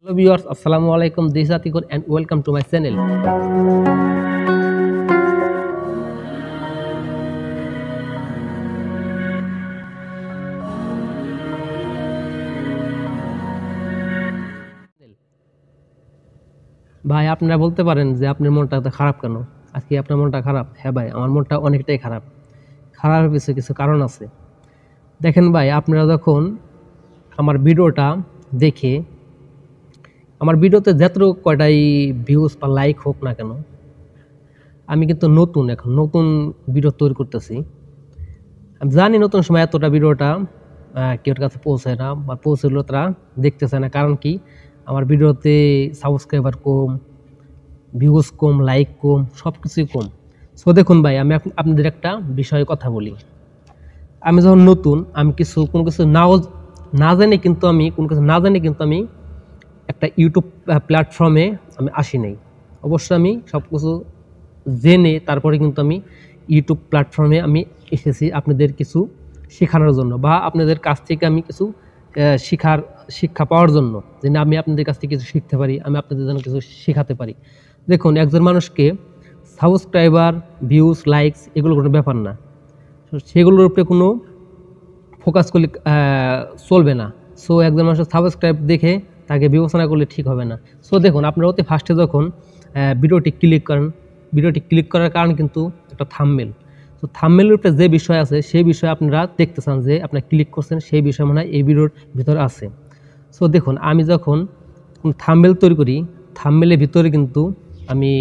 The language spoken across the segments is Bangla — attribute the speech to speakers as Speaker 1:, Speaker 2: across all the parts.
Speaker 1: Hello viewers, Assalamu alaikum. This is Atikur and welcome to my channel. ভাই আপনারা বলতে পারেন যে আপনার মনটা এত খারাপ কেন? আজকে আপনার মনটা খারাপ? হ্যাঁ ভাই, আমার মনটা অনেকটাই খারাপ। খারাপের পিছনে কিছু কারণ আছে। দেখেন ভাই, আপনারা যখন আমার ভিডিওটা দেখে আমার ভিডিওতে যতটুকু কয়টাই ভিউজ বা লাইক হোক না কেন, আমি কিন্তু নতুন ভিডিও তৈরি করতেছি। আমি জানি নতুন সময় এতটা ভিডিওটা কেউর কাছে পৌঁছায় না বা পৌঁছলেও তারা দেখতেছে না। কারণ কি, আমার ভিডিওতে সাবস্ক্রাইবার কম, ভিউজ কম, লাইক কম, সব কিছুই কম। সো দেখুন ভাই, আমি আপনাদের একটা বিষয়ে কথা বলি। আমি যখন নতুন, আমি কোনো কিছু না জানি কিন্তু আমি একটা ইউটিউব প্ল্যাটফর্মে আমি আসি নাই। অবশ্যই আমি সব কিছু জেনে তারপরে কিন্তু আমি ইউটিউব প্ল্যাটফর্মে আমি এসেছি আপনাদের কিছু শেখানোর জন্য, বা আপনাদের কাছ থেকে আমি কিছু শিক্ষা পাওয়ার জন্য, যেন আমি আপনাদের কাছ থেকে কিছু শিখতে পারি, আমি আপনাদের জন্য কিছু শেখাতে পারি। দেখুন, একজন মানুষকে সাবস্ক্রাইবার, ভিউজ, লাইকস এগুলো কোনো ব্যাপার না, সেগুলোর উপরে কোনো ফোকাস করলে চলবে না। সো একজন মানুষের সাবস্ক্রাইব দেখে তাকে বিবেচনা করলে ঠিক হবে না। সো দেখুন, আপনারা অতি ফার্স্টে যখন ভিডিওটি ক্লিক করার কারণ কিন্তু একটা থাম্বনেল। তো থাম্বনেলের উপরে যে বিষয় আছে সেই বিষয়ে আপনারা দেখতে চান, যে আপনারা ক্লিক করছেন সেই বিষয় মনে হয় এই ভিডিওর ভিতরে আছে। সো দেখুন, আমি যখন থাম্বনেল তৈরি করি, থাম্বনেলের ভিতরে কিন্তু আমি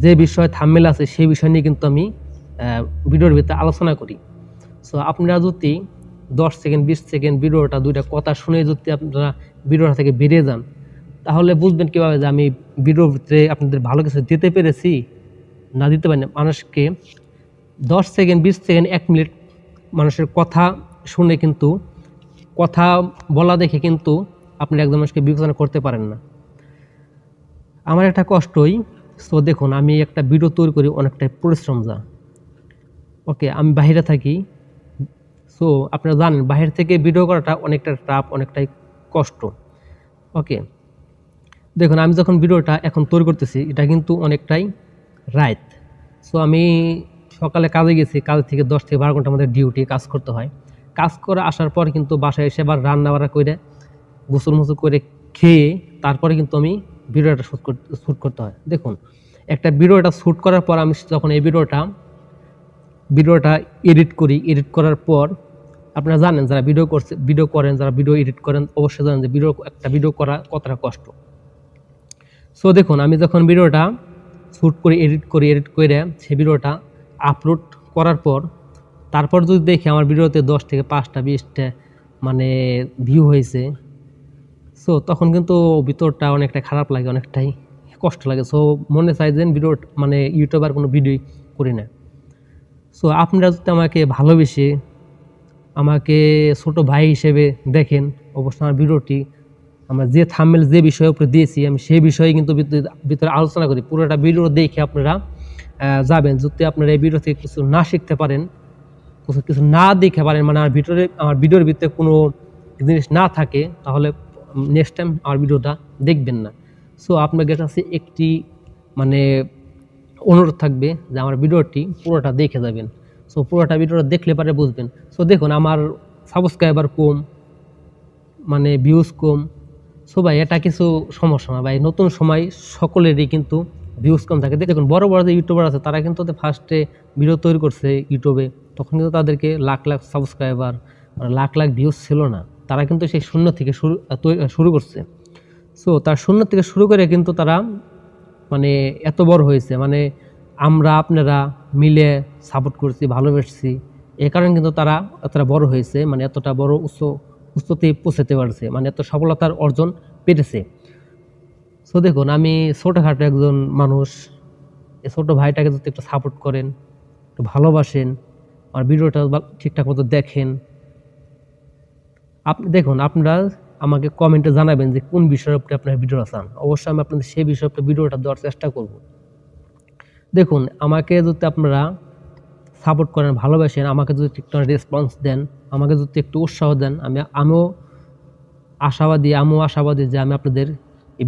Speaker 1: যে বিষয় থাম্বনেল আছে সেই বিষয় নিয়ে কিন্তু আমি ভিডিওর ভিতরে আলোচনা করি। সো আপনারা যদি 10 সেকেন্ড 20 সেকেন্ড ভিডিওটা দুইটা কথা শুনে যদি আপনারা ভিডিওটা থেকে বেরিয়ে যান, তাহলে বুঝবেন কীভাবে যে আমি ভিডিওর ভিতরে আপনাদের ভালো কিছু দিতে পেরেছি না দিতে পারি না। মানুষকে 10 সেকেন্ড 20 সেকেন্ড 1 মিনিট মানুষের কথা শুনে কিন্তু, কথা বলা দেখে কিন্তু আপনি একজন মানুষকে বিবেচনা করতে পারেন না। আমার একটা কষ্টই। সো দেখুন, আমি একটা ভিডিও তৈরি করি, অনেকটাই পরিশ্রম যা। ওকে, আমি বাইরে থাকি। সো আপনারা জানেন বাইরে থেকে ভিডিও করাটা অনেকটা টাফ, অনেকটাই কষ্ট। ওকে, দেখুন, আমি যখন ভিডিওটা এখন তৈরি করতেছি, এটা কিন্তু অনেকটাই রাত। সো আমি সকালে কাজে গেছি, কাজ থেকে 10 থেকে 12 ঘন্টা আমাদের ডিউটি, কাজ করতে হয়। কাজ করে আসার পর কিন্তু বাসায় এসে আবার রান্না বাড়া করে গোসল মোসল করে খেয়ে তারপরে কিন্তু আমি ভিডিওটা শ্যুট করতে হয়। দেখুন, একটা ভিডিওটা শ্যুট করার পর আমি যখন এই ভিডিওটা এডিট করার পর, আপনারা জানেন যারা যারা ভিডিও এডিট করেন, অবশ্যই জানেন যে একটা ভিডিও করা কতটা কষ্ট। সো দেখুন, আমি যখন ভিডিওটা শ্যুট করি, এডিট করে সেই ভিডিওটা আপলোড করার পর, তারপর যদি দেখি আমার ভিডিওতে 10 থেকে 5টা 20টা মানে ভিউ হয়েছে, সো তখন কিন্তু ভিতরটা অনেকটা খারাপ লাগে, অনেকটাই কষ্ট লাগে। সো মনে চাই যে ভিডিও মানে ইউটিউবার কোনো ভিডিও করি না। সো আপনারা যদি আমাকে ভালোবেসে আমাকে ছোট ভাই হিসেবে দেখেন, অবশ্যই আমার ভিডিওটি, আমরা যে থাম্বনেল যে বিষয়ের উপরে দিয়েছি আমি সেই বিষয়ে কিন্তু ভিতরে আলোচনা করি। পুরোটা ভিডিও দেখে আপনারা যাবেন। যদি আপনারা এই ভিডিও থেকে কিছু না শিখতে পারেন, কিছু না দেখে পারেন, মানে আমার ভিডিওর ভিতরে কোনো জিনিস না থাকে, তাহলে নেক্সট টাইম আমার ভিডিওটা দেখবেন না। সো আপনার কাছে একটি মানে অনুরোধ থাকবে যে আমার ভিডিওটি পুরোটা দেখে যাবেন। সো পুরোটা ভিডিওটা দেখলে পরে বুঝবেন। সো দেখুন, আমার সাবস্ক্রাইবার কম, মানে ভিউজ কম। সো ভাই, এটা কিছু সমস্যা না ভাই, নতুন সময় সকলেরই কিন্তু ভিউজ কম থাকে। দেখুন, বড় যে ইউটিউবার আছে তারা কিন্তু ফার্স্টে ভিডিও তৈরি করছে ইউটিউবে, তখন কিন্তু তাদেরকে লাখ লাখ সাবস্ক্রাইবার, লাখ লাখ ভিউজ ছিল না। তারা কিন্তু সেই শূন্য থেকে শুরু করছে। সো তার শূন্য থেকে শুরু করে কিন্তু তারা মানে এত বড় হয়েছে, মানে আমরা আপনারা মিলে সাপোর্ট করছি, ভালোবেসেছি, এ কারণে কিন্তু তারা এতটা বড় হয়েছে, মানে এতটা বড় উচ্চতে পৌঁছাতে পারছে, মানে এত সফলতার অর্জন পেরেছে। সো দেখুন, আমি ছোটোখাটো একজন মানুষ, এই ছোটো ভাইটাকে যদি একটু সাপোর্ট করেন, একটু ভালোবাসেন, আর ভিডিওটা ঠিকঠাক মতো দেখেন। দেখুন, আপনারা আমাকে কমেন্টে জানাবেন যে কোন বিষয়ের উপরে আপনারা ভিডিওটা চান। অবশ্যই আমি আপনাদের সেই বিষয়ের উপরে ভিডিওটা দেওয়ার চেষ্টা করব। দেখুন, আমাকে যদি আপনারা সাপোর্ট করেন, ভালোবাসেন, আমাকে যদি একটু রেসপন্স দেন, আমাকে যদি একটু উৎসাহ দেন, আমিও আশাবাদী, আমিও আশাবাদী যে আমি আপনাদের এই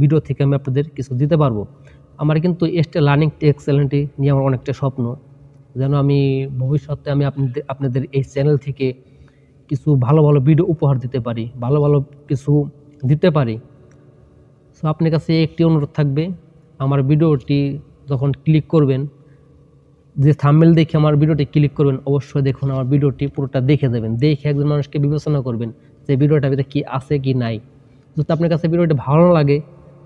Speaker 1: ভিডিও থেকে আমি আপনাদের কিছু দিতে পারবো। আমার কিন্তু লার্নিং টেক চ্যানেলটি নিয়ে আমার অনেকটা স্বপ্ন, যেন আমি ভবিষ্যতে আমি আপনাদের এই চ্যানেল থেকে কিছু ভালো ভালো ভিডিও উপহার দিতে পারি, ভালো ভালো কিছু দিতে পারি। সো আপনার কাছে একটি অনুরোধ থাকবে, আমার ভিডিওটি যখন ক্লিক করবেন, যে থাম্বনেল দেখে আমার ভিডিওটি ক্লিক করবেন, অবশ্যই দেখুন আমার ভিডিওটি পুরোটা দেখে দেবেন, দেখে একজন মানুষকে বিবেচনা করবেন যে ভিডিওটার ভিতরে কি আছে কি নাই। যদি আপনার কাছে ভিডিওটা ভালো লাগে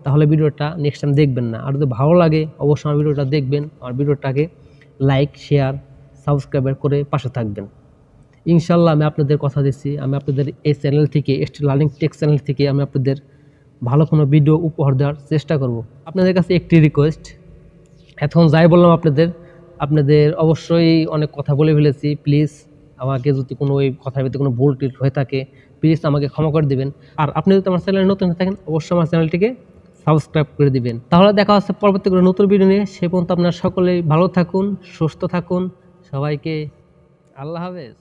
Speaker 1: তাহলে ভিডিওটা নেক্সট টাইম দেখবেন না, আর যদি ভালো লাগে অবশ্যই আমার ভিডিওটা দেখবেন, আমার ভিডিওটাকে লাইক, শেয়ার, সাবস্ক্রাইব করে পাশে থাকবেন। ইনশাল্লাহ আমি আপনাদের কথা দিচ্ছি, আমি আপনাদের এই চ্যানেল থেকে, লার্নিং টেক চ্যানেল থেকে আমি আপনাদের ভালো কোনো ভিডিও উপহার দেওয়ার চেষ্টা করব। আপনাদের কাছে একটি রিকোয়েস্ট, এখন যাই বললাম আপনাদের অবশ্যই অনেক কথা বলে ফেলেছি, প্লিজ আমাকে যদি কোনো ওই কথার ভিতরে কোনো ভুল ত্রুটি হয়ে থাকে প্লিজ আমাকে ক্ষমা করে দিবেন। আর আপনি যদি আমার চ্যানেলে নতুন হয়ে থাকেন অবশ্যই আমার চ্যানেলটিকে সাবস্ক্রাইব করে দিবেন। তাহলে দেখা হচ্ছে পরবর্তী কোনো নতুন ভিডিও নিয়ে। সে পর্যন্ত আপনারা সকলেই ভালো থাকুন, সুস্থ থাকুন। সবাইকে আল্লাহ হাফেজ।